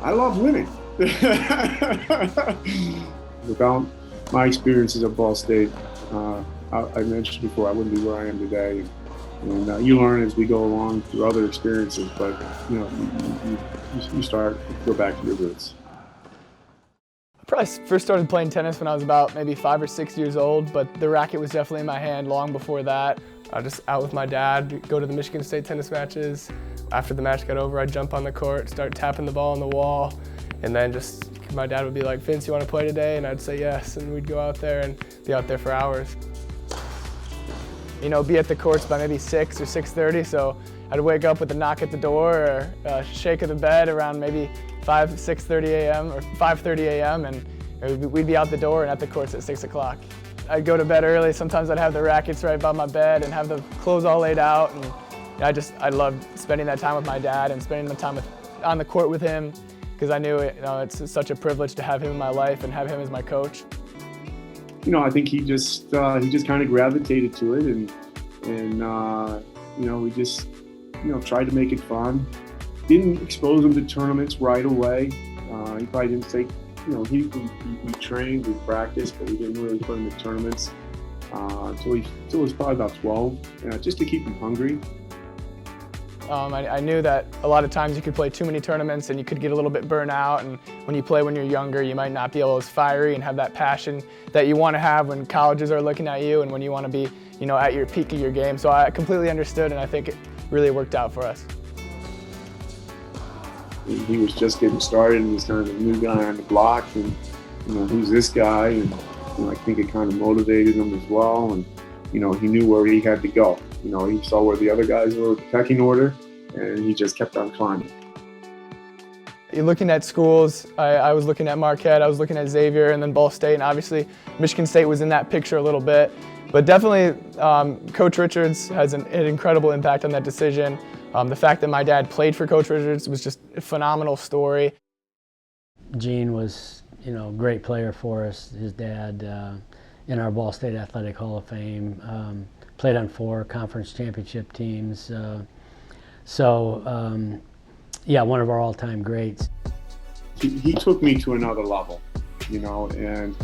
I love winning. Without my experiences at Ball State, I mentioned before, I wouldn't be where I am today. And you learn as we go along through other experiences, but you start to go back to your roots. I probably first started playing tennis when I was about maybe 5 or 6 years old, but the racket was definitely in my hand long before that. I just out with my dad, go to the Michigan State tennis matches. After the match got over, I'd jump on the court, start tapping the ball on the wall, and then just my dad would be like, "Vince, you want to play today?" And I'd say yes, and we'd go out there and be out there for hours. You know, be at the courts by maybe 6 or 6:30, so I'd wake up with a knock at the door or a shake of the bed around maybe 6:30 a.m. or 5:30 a.m. and we'd be out the door and at the courts at 6 o'clock. I'd go to bed early. Sometimes I'd have the rackets right by my bed and have the clothes all laid out. And I loved spending that time with my dad and spending the time on the court with him because I knew it's such a privilege to have him in my life and have him as my coach. I think he just kind of gravitated to it, and we just tried to make it fun. Didn't expose him to tournaments right away. He probably didn't take. We trained, we practiced, but we didn't really put him in tournaments until he was probably about 12, just to keep him hungry. I knew that a lot of times you could play too many tournaments and you could get a little bit burnt out, and when you play when you're younger, you might not be able as fiery and have that passion that you want to have when colleges are looking at you and when you want to be at your peak of your game. So I completely understood, and I think it really worked out for us. He was just getting started, and he was kind of a new guy on the block, and who's this guy? And I think it kind of motivated him as well, and he knew where he had to go. He saw where the other guys were with the pecking order, and he just kept on climbing. You're looking at schools. I was looking at Marquette, I was looking at Xavier, and then Ball State, and obviously Michigan State was in that picture a little bit. But definitely, Coach Richards has an incredible impact on that decision. The fact that my dad played for Coach Richards was just a phenomenal story. Gene was, a great player for us. His dad in our Ball State Athletic Hall of Fame, played on 4 conference championship teams. Yeah, one of our all-time greats. He took me to another level, and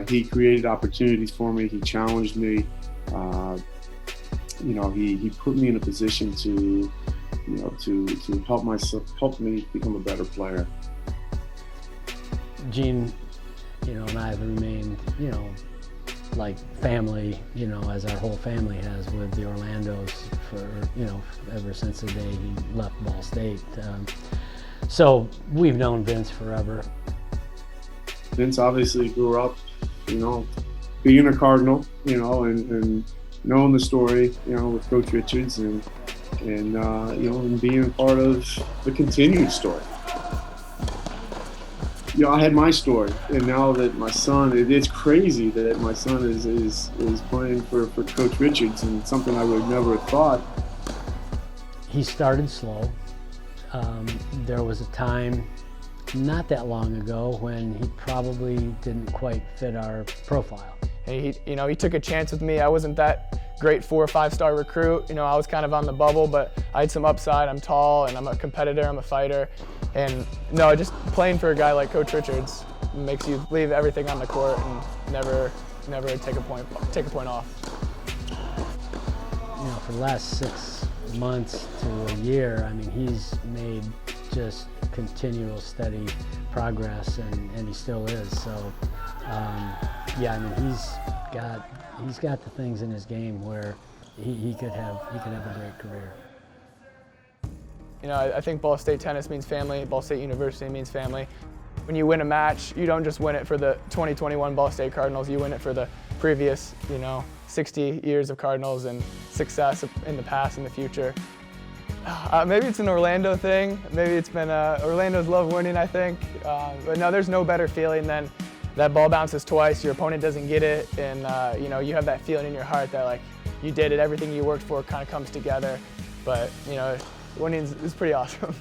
he created opportunities for me. He challenged me. He put me in a position to help me become a better player. Gene, and I have remained, like family, as our whole family has with the Orlandos for, ever since the day he left Ball State. So we've known Vince forever. Vince obviously grew up, being a Cardinal, and knowing the story, with Coach Richards and being part of the continued story. I had my story, and now that my son, it's crazy that my son is playing for Coach Richards, and something I would never have thought. He started slow. There was a time not that long ago when he probably didn't quite fit our profile. And he took a chance with me. I wasn't that great 4 or 5-star recruit. I was kind of on the bubble, but I had some upside. I'm tall, and I'm a competitor, I'm a fighter. And just playing for a guy like Coach Richards makes you leave everything on the court and never take a point off. For the last 6 months to a year, he's made just continual steady progress, and he still is. So he's got the things in his game where he could have a great career. I think Ball State tennis means family. Ball State University means family. When you win a match, you don't just win it for the 2021 Ball State Cardinals. You win it for the previous, 60 years of Cardinals and success in the past and the future. Maybe it's an Orlando thing. Maybe it's been Orlando's love winning, I think. But no, there's no better feeling than that ball bounces twice, your opponent doesn't get it, and you have that feeling in your heart that you did it, everything you worked for kind of comes together. But winning is pretty awesome.